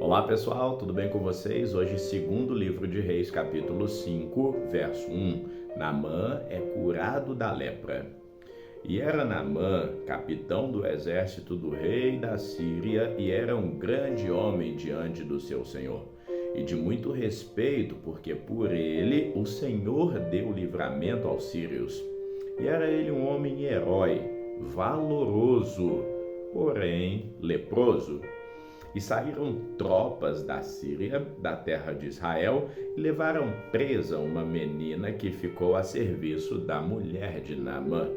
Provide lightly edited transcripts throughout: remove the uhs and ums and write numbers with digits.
Olá pessoal, tudo bem com vocês? Hoje, segundo livro de Reis, capítulo 5, verso 1. Naamã é curado da lepra. E era Naamã, capitão do exército do rei da Síria, e era um grande homem diante do seu senhor, e de muito respeito, porque por ele o Senhor deu livramento aos sírios. E era ele um homem herói, valoroso, porém leproso. E saíram tropas da Síria, da terra de Israel, e levaram presa uma menina que ficou a serviço da mulher de Naamã.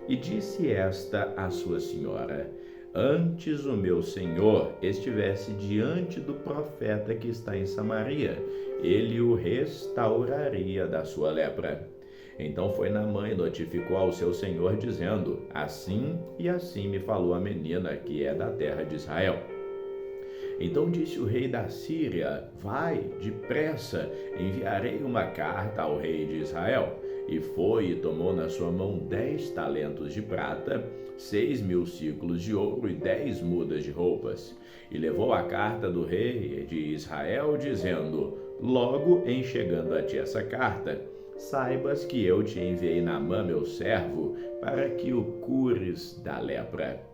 E disse esta à sua senhora: antes o meu senhor estivesse diante do profeta que está em Samaria, ele o restauraria da sua lepra. Então foi Naamã e notificou ao seu senhor, dizendo: assim e assim me falou a menina, que é da terra de Israel. Então disse o rei da Síria: vai, depressa, enviarei uma carta ao rei de Israel. E foi e tomou na sua mão 10 talentos de prata, 6.000 siclos de ouro e 10 mudas de roupas. E levou a carta do rei de Israel, dizendo: logo em chegando a ti essa carta, saibas que eu te enviei Naamã, meu servo, para que o cures da lepra.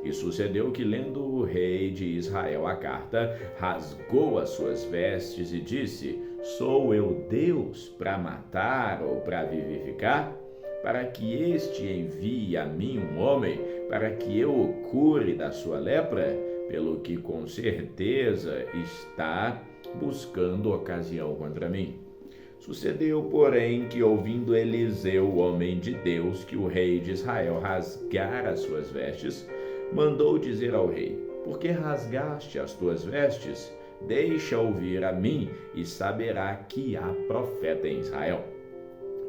E sucedeu que, lendo o rei de Israel a carta, rasgou as suas vestes e disse: sou eu Deus para matar ou para vivificar? Para que este envie a mim um homem, para que eu o cure da sua lepra? Pelo que com certeza está buscando ocasião contra mim. Sucedeu, porém, que ouvindo Eliseu, homem de Deus, que o rei de Israel rasgara as suas vestes, mandou dizer ao rei: por que rasgaste as tuas vestes? Deixa ouvir a mim, e saberá que há profeta em Israel.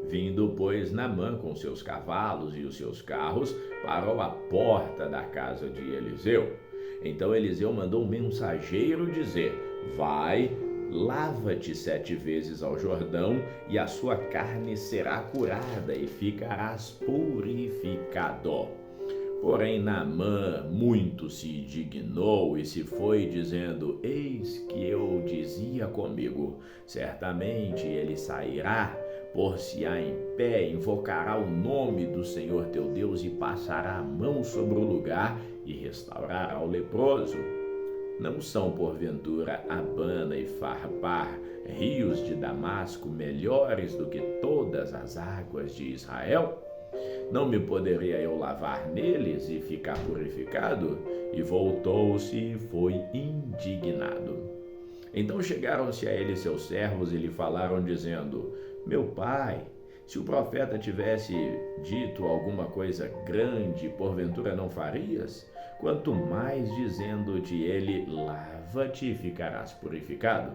Vindo, pois, Naamã com seus cavalos e os seus carros, parou à porta da casa de Eliseu. Então Eliseu mandou um mensageiro dizer: vai, lava-te 7 vezes ao Jordão, e a sua carne será curada, e ficarás purificado. Porém Naamã muito se indignou e se foi, dizendo: eis que eu dizia comigo, certamente ele sairá, por-se-á em pé, invocará o nome do Senhor teu Deus e passará a mão sobre o lugar e restaurará o leproso. Não são porventura Abana e Farpar, rios de Damasco, melhores do que todas as águas de Israel? Não me poderia eu lavar neles e ficar purificado? E voltou-se e foi indignado. Então chegaram-se a ele seus servos e lhe falaram, dizendo: meu pai, se o profeta tivesse dito alguma coisa grande, porventura não farias? Quanto mais dizendo-te ele: lava-te e ficarás purificado.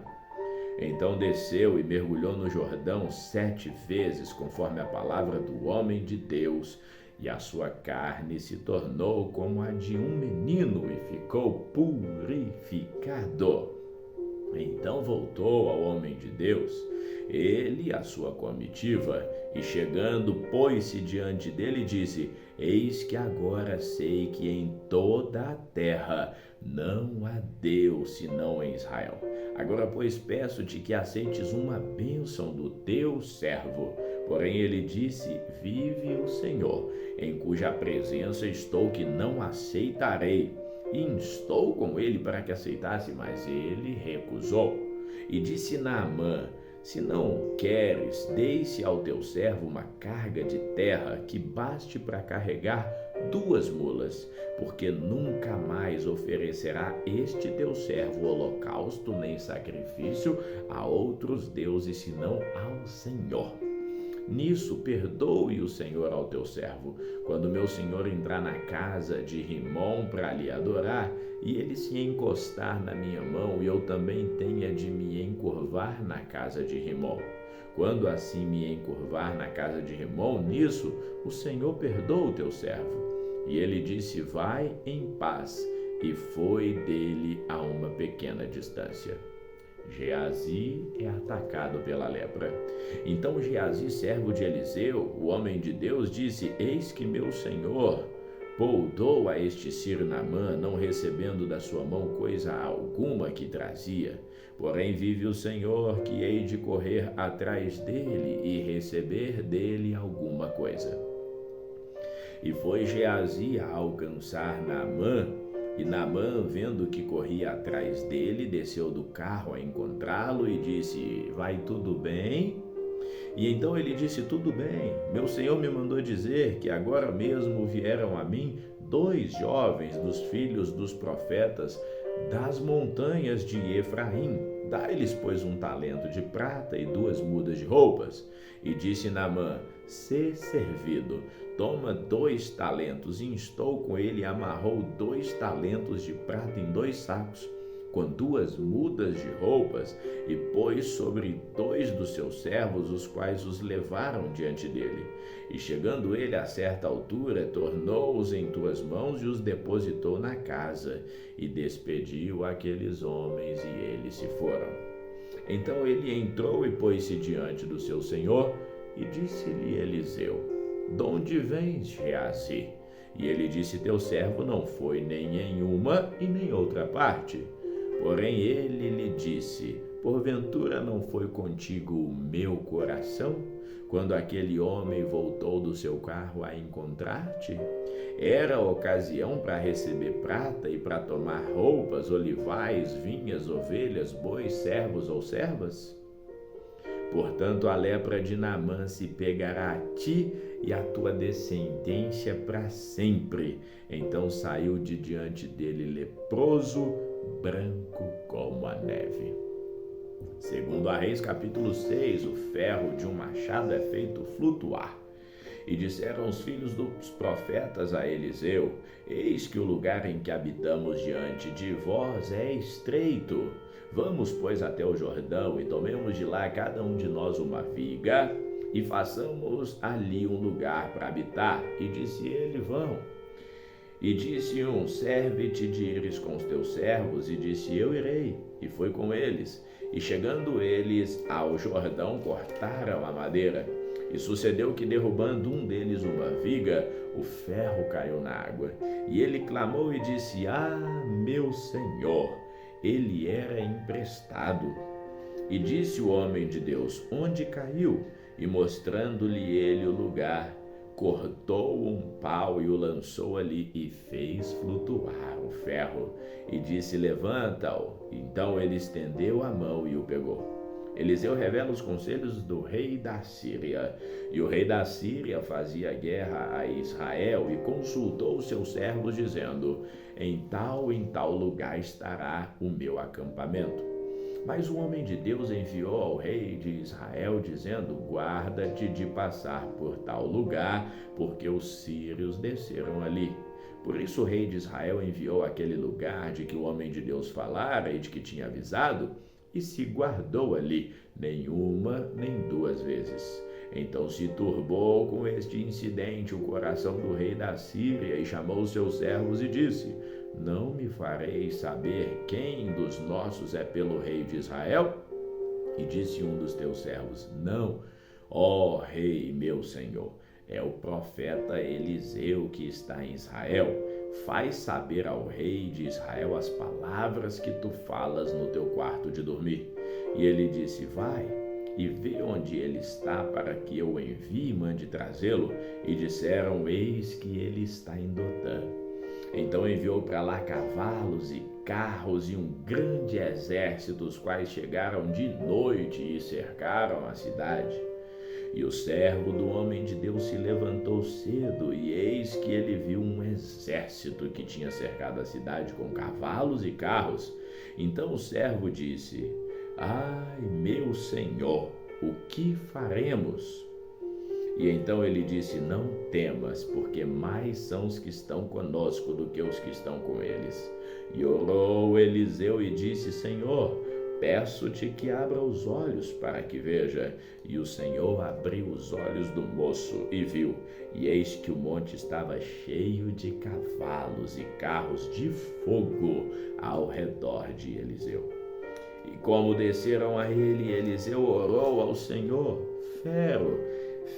Então desceu e mergulhou no Jordão 7 vezes, conforme a palavra do homem de Deus, e a sua carne se tornou como a de um menino e ficou purificado. Então voltou ao homem de Deus, ele e a sua comitiva, e chegando, pôs-se diante dele e disse: eis que agora sei que em toda a terra não há Deus senão em Israel. Agora, pois, peço-te que aceites uma bênção do teu servo. Porém ele disse: vive o Senhor, em cuja presença estou, que não aceitarei. E instou com ele para que aceitasse, mas ele recusou. E disse Naamã: se não queres, deixe ao teu servo uma carga de terra que baste para carregar 2 mulas, porque nunca mais oferecerá este teu servo holocausto nem sacrifício a outros deuses senão ao Senhor. Nisso perdoe o Senhor ao teu servo, quando meu senhor entrar na casa de Rimom para lhe adorar, e ele se encostar na minha mão, e eu também tenha de me encurvar na casa de Rimom. Quando assim me encurvar na casa de Rimom, nisso o Senhor perdoa o teu servo. E ele disse: vai em paz, e foi dele a uma pequena distância. Geazi é atacado pela lepra. Então Geazi, servo de Eliseu, o homem de Deus, disse: eis que meu senhor, Poldou a este Sírio Naamã, não recebendo da sua mão coisa alguma que trazia. Porém vive o Senhor, que hei de correr atrás dele e receber dele alguma coisa. E foi Geazi a alcançar Naamã, e Naamã, vendo que corria atrás dele, desceu do carro a encontrá-lo e disse: vai tudo bem? E então ele disse: tudo bem, meu senhor me mandou dizer que agora mesmo vieram a mim 2 jovens dos filhos dos profetas das montanhas de Efraim. Dá-lhes, pois, 1 talento de prata e 2 mudas de roupas. E disse Naamã: sê servido, toma 2 talentos. E instou com ele e amarrou 2 talentos de prata em 2 sacos, com 2 mudas de roupas, e pôs sobre 2 dos seus servos, os quais os levaram diante dele. E chegando ele a certa altura, tornou-os em 2 mãos e os depositou na casa, e despediu aqueles homens, e eles se foram. Então ele entrou e pôs-se diante do seu senhor, e disse-lhe Eliseu: donde vens, Geazi? E ele disse: teu servo não foi nem em uma e nem outra parte. Porém ele lhe disse: porventura não foi contigo o meu coração, quando aquele homem voltou do seu carro a encontrar-te? Era ocasião para receber prata e para tomar roupas, olivais, vinhas, ovelhas, bois, servos ou servas? Portanto, a lepra de Naamã se pegará a ti e a tua descendência para sempre. Então saiu de diante dele leproso, branco como a neve. Segundo a Reis, capítulo 6, o ferro de um machado é feito flutuar. E disseram os filhos dos profetas a Eliseu: eis que o lugar em que habitamos diante de vós é estreito. Vamos, pois, até o Jordão e tomemos de lá cada um de nós uma viga e façamos ali um lugar para habitar. E disse ele: vão. E disse um: serve-te de ires com os teus servos. E disse: eu irei. E foi com eles. E chegando eles ao Jordão, cortaram a madeira. E sucedeu que, derrubando um deles uma viga, o ferro caiu na água. E ele clamou e disse: ah, meu senhor! Ele era emprestado. E disse o homem de Deus: onde caiu? E mostrando-lhe ele o lugar, cortou um pau e o lançou ali e fez flutuar o ferro. E disse: levanta-o. Então ele estendeu a mão e o pegou. Eliseu revela os conselhos do rei da Síria. E o rei da Síria fazia guerra a Israel e consultou os seus servos, dizendo: em tal lugar estará o meu acampamento. Mas o homem de Deus enviou ao rei de Israel, dizendo: guarda-te de passar por tal lugar, porque os sírios desceram ali. Por isso o rei de Israel enviou àquele lugar de que o homem de Deus falara e de que tinha avisado, e se guardou ali, nem 1 nem 2 vezes. Então se turbou com este incidente o coração do rei da Síria, e chamou os seus servos e disse: não me fareis saber quem dos nossos é pelo rei de Israel? E disse um dos teus servos: não, ó rei meu senhor, é o profeta Eliseu que está em Israel. Faz saber ao rei de Israel as palavras que tu falas no teu quarto de dormir. E ele disse: vai e vê onde ele está, para que eu o envie e mande trazê-lo. E disseram: eis que ele está em Dotã. Então enviou para lá cavalos e carros e um grande exército, os quais chegaram de noite e cercaram a cidade. E o servo do homem de Deus se levantou cedo, e eis que ele viu um exército que tinha cercado a cidade com cavalos e carros. Então o servo disse: ai, meu senhor, o que faremos? E então ele disse: não temas, porque mais são os que estão conosco do que os que estão com eles. E orou Eliseu e disse: Senhor, peço-te que abra os olhos para que veja. E o Senhor abriu os olhos do moço e viu, e eis que o monte estava cheio de cavalos e carros de fogo ao redor de Eliseu. E como desceram a ele, Eliseu orou ao Senhor: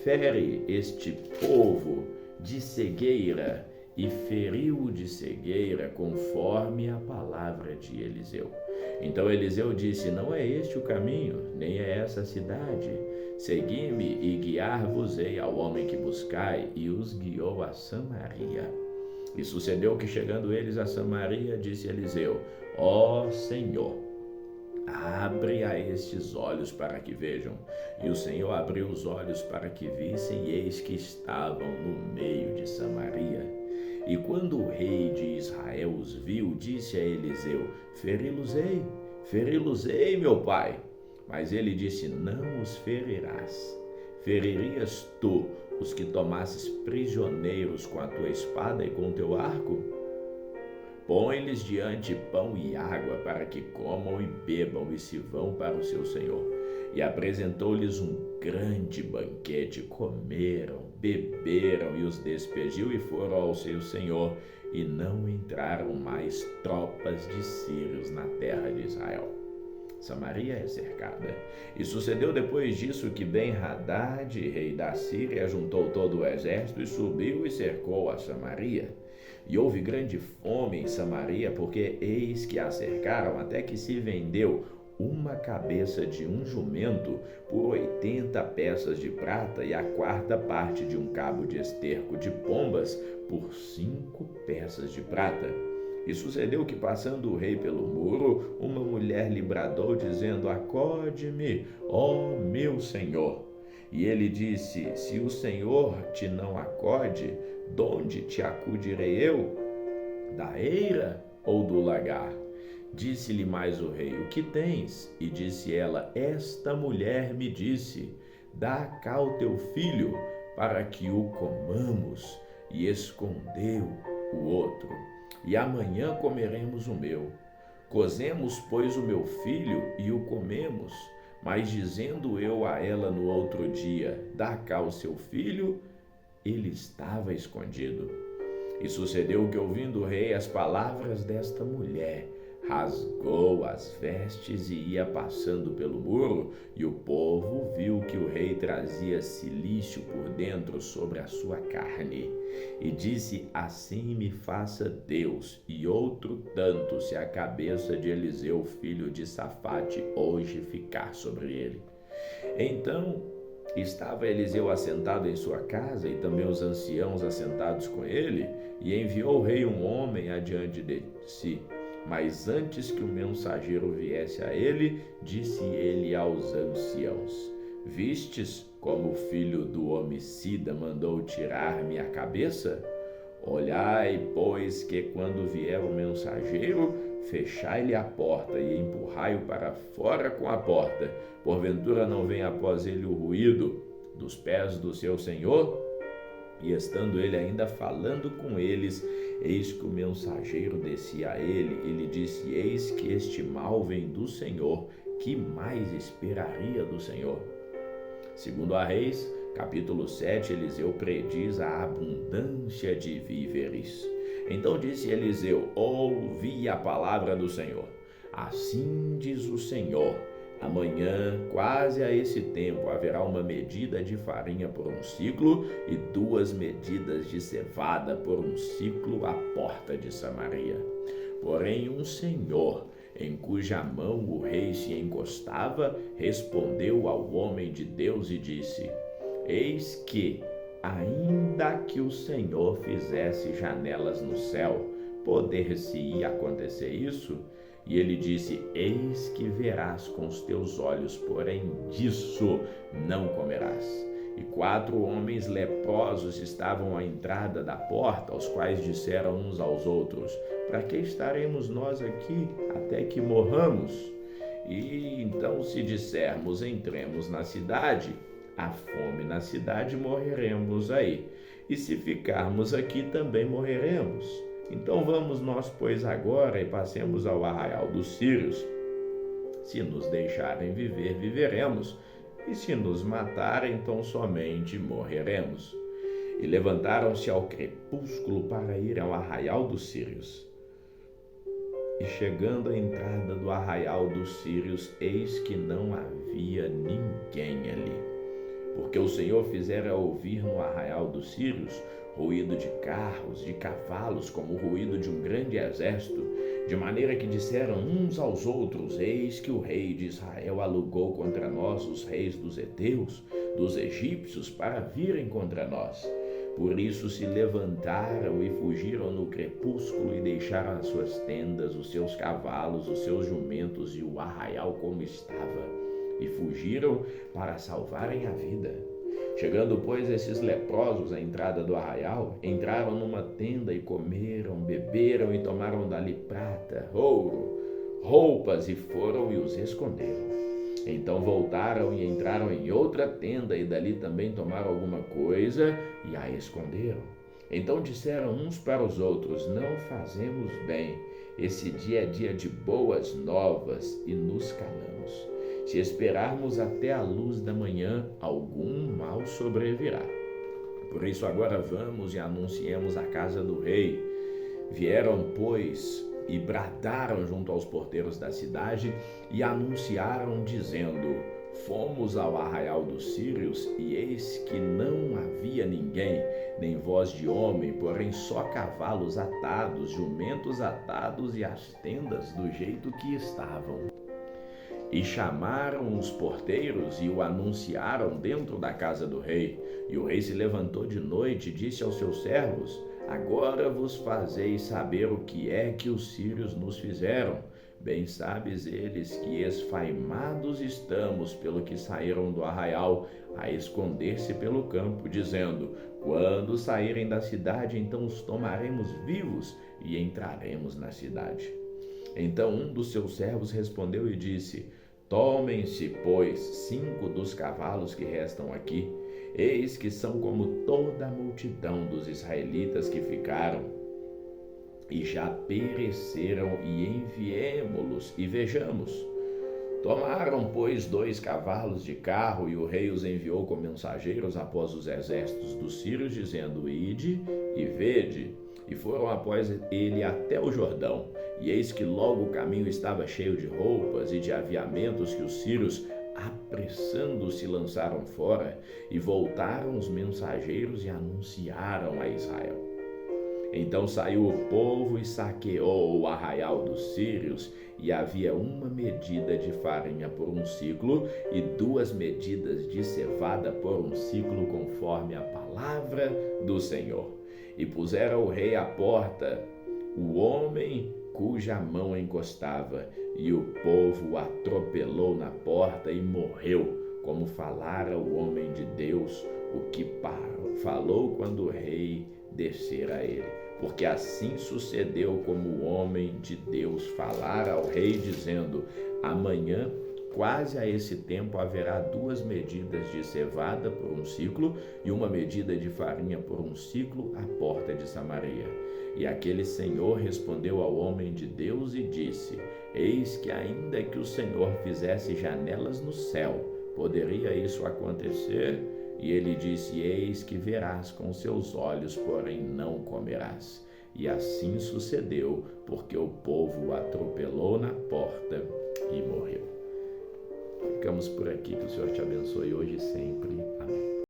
fere este povo de cegueira. e feriu-o de cegueira, conforme a palavra de Eliseu. Então Eliseu disse: não é este o caminho, nem é essa a cidade. Segui-me e guiar-vos-ei ao homem que buscai. E os guiou a Samaria. E sucedeu que, chegando eles a Samaria, disse Eliseu: ó Senhor, abre a estes olhos para que vejam. E o Senhor abriu os olhos para que vissem, e eis que estavam no meio de Samaria. E quando o rei de Israel os viu, disse a Eliseu: feri-los-ei, meu pai. Mas ele disse: não os ferirás. Feririas tu os que tomasses prisioneiros com a tua espada e com o teu arco? Põe-lhes diante pão e água, para que comam e bebam e se vão para o seu senhor. E apresentou-lhes um grande banquete. Comeram, beberam e os despediu e foram ao seu senhor. E não entraram mais tropas de sírios na terra de Israel. Samaria é cercada. E sucedeu depois disso que Ben-Hadad, rei da Síria, juntou todo o exército e subiu e cercou a Samaria. E houve grande fome em Samaria, porque eis que a cercaram, até que se vendeu uma cabeça de um jumento por 80 peças de prata, e a quarta parte de um cabo de esterco de pombas por 5 peças de prata. E sucedeu que, passando o rei pelo muro, uma mulher lhe bradou, dizendo: acode-me, ó meu senhor. E ele disse: se o Senhor te não acode, donde te acudirei eu? Da eira ou do lagar? Disse-lhe mais o rei: o que tens? E disse ela: esta mulher me disse: dá cá o teu filho, para que o comamos. E escondeu o outro. E amanhã comeremos o meu. Cozemos, pois, o meu filho e o comemos. Mas dizendo eu a ela no outro dia: dá cá o seu filho, ele estava escondido. E sucedeu que, ouvindo o rei as palavras desta mulher, rasgou as vestes e ia passando pelo muro, e o povo viu que o rei trazia cilício por dentro sobre a sua carne. E disse: assim me faça Deus, e outro tanto, se a cabeça de Eliseu, filho de Safate, hoje ficar sobre ele. Então estava Eliseu assentado em sua casa, e também os anciãos assentados com ele, e enviou o rei um homem adiante de si. Mas antes que o mensageiro viesse a ele, disse ele aos anciãos: vistes como o filho do homicida mandou tirar-me a cabeça? Olhai, pois, que quando vier o mensageiro, fechai-lhe a porta e empurrai-o para fora com a porta. Porventura não vem após ele o ruído dos pés do seu senhor? E estando ele ainda falando com eles, eis que o mensageiro descia a ele e lhe disse: eis que este mal vem do Senhor, que mais esperaria do Senhor? Segundo a Reis, capítulo 7, Eliseu prediz a abundância de víveres. Então disse Eliseu: ouvi a palavra do Senhor. Assim diz o Senhor: amanhã, quase a esse tempo, haverá uma medida de farinha por um ciclo e 2 medidas de cevada por um ciclo à porta de Samaria. Porém, um senhor, em cuja mão o rei se encostava, respondeu ao homem de Deus e disse: eis que, ainda que o Senhor fizesse janelas no céu, poder-se-ia acontecer isso? E ele disse: eis que verás com os teus olhos, porém disso não comerás. E 4 homens leprosos estavam à entrada da porta, os quais disseram uns aos outros: para que estaremos nós aqui até que morramos? E então, se dissermos: entremos na cidade, há fome na cidade, morreremos aí. E se ficarmos aqui, também morreremos. Então vamos nós, pois, agora e passemos ao arraial dos sírios. Se nos deixarem viver, viveremos, e se nos matarem, então somente morreremos. E levantaram-se ao crepúsculo para ir ao arraial dos sírios. E chegando à entrada do arraial dos sírios, eis que não havia ninguém ali, porque o Senhor fizera ouvir no arraial dos sírios ruído de carros, de cavalos, como o ruído de um grande exército, de maneira que disseram uns aos outros: eis que o rei de Israel alugou contra nós os reis dos heteus, dos egípcios, para virem contra nós. Por isso se levantaram e fugiram no crepúsculo e deixaram as suas tendas, os seus cavalos, os seus jumentos e o arraial como estava, e fugiram para salvarem a vida. Chegando, pois, esses leprosos à entrada do arraial, entraram numa tenda e comeram, beberam e tomaram dali prata, ouro, roupas e foram e os esconderam. Então voltaram e entraram em outra tenda e dali também tomaram alguma coisa e a esconderam. Então disseram uns para os outros: não fazemos bem, esse dia é dia de boas novas e nos calamos. Se esperarmos até a luz da manhã, algum mal sobrevirá. Por isso agora vamos e anunciemos a casa do rei. Vieram, pois, e bradaram junto aos porteiros da cidade e anunciaram, dizendo: fomos ao arraial dos sírios, e eis que não havia ninguém, nem voz de homem, porém só cavalos atados, jumentos atados e as tendas do jeito que estavam. E chamaram os porteiros e o anunciaram dentro da casa do rei. E o rei se levantou de noite e disse aos seus servos: agora vos fazeis saber o que é que os sírios nos fizeram. Bem sabes eles que esfaimados estamos pelo que saíram do arraial a esconder-se pelo campo, dizendo: quando saírem da cidade, então os tomaremos vivos e entraremos na cidade. Então um dos seus servos respondeu e disse: tomem-se, pois, 5 dos cavalos que restam aqui. Eis que são como toda a multidão dos israelitas que ficaram, e já pereceram, e enviemo-los, e vejamos. Tomaram, pois, 2 cavalos de carro, e o rei os enviou com mensageiros após os exércitos dos sírios, dizendo: ide e vede. E foram após ele até o Jordão. E eis que logo o caminho estava cheio de roupas e de aviamentos que os sírios, apressando-se, lançaram fora. E voltaram os mensageiros e anunciaram a Israel. Então saiu o povo e saqueou o arraial dos sírios, e havia 1 medida de farinha por 1 siclo, e 2 medidas de cevada por 1 siclo, conforme a palavra do Senhor. E puseram o rei à porta o homem cuja mão encostava, e o povo o atropelou na porta e morreu, como falara o homem de Deus, o que falou quando o rei descera a ele. Porque assim sucedeu como o homem de Deus falara ao rei, dizendo: amanhã, quase a esse tempo, haverá 2 medidas de cevada por 1 siclo e 1 medida de farinha por 1 siclo à porta de Samaria. E aquele senhor respondeu ao homem de Deus e disse: eis que ainda que o Senhor fizesse janelas no céu, poderia isso acontecer? E ele disse: eis que verás com seus olhos, porém não comerás. E assim sucedeu, porque o povo o atropelou na porta e morreu. Ficamos por aqui, que o Senhor te abençoe hoje e sempre. Amém.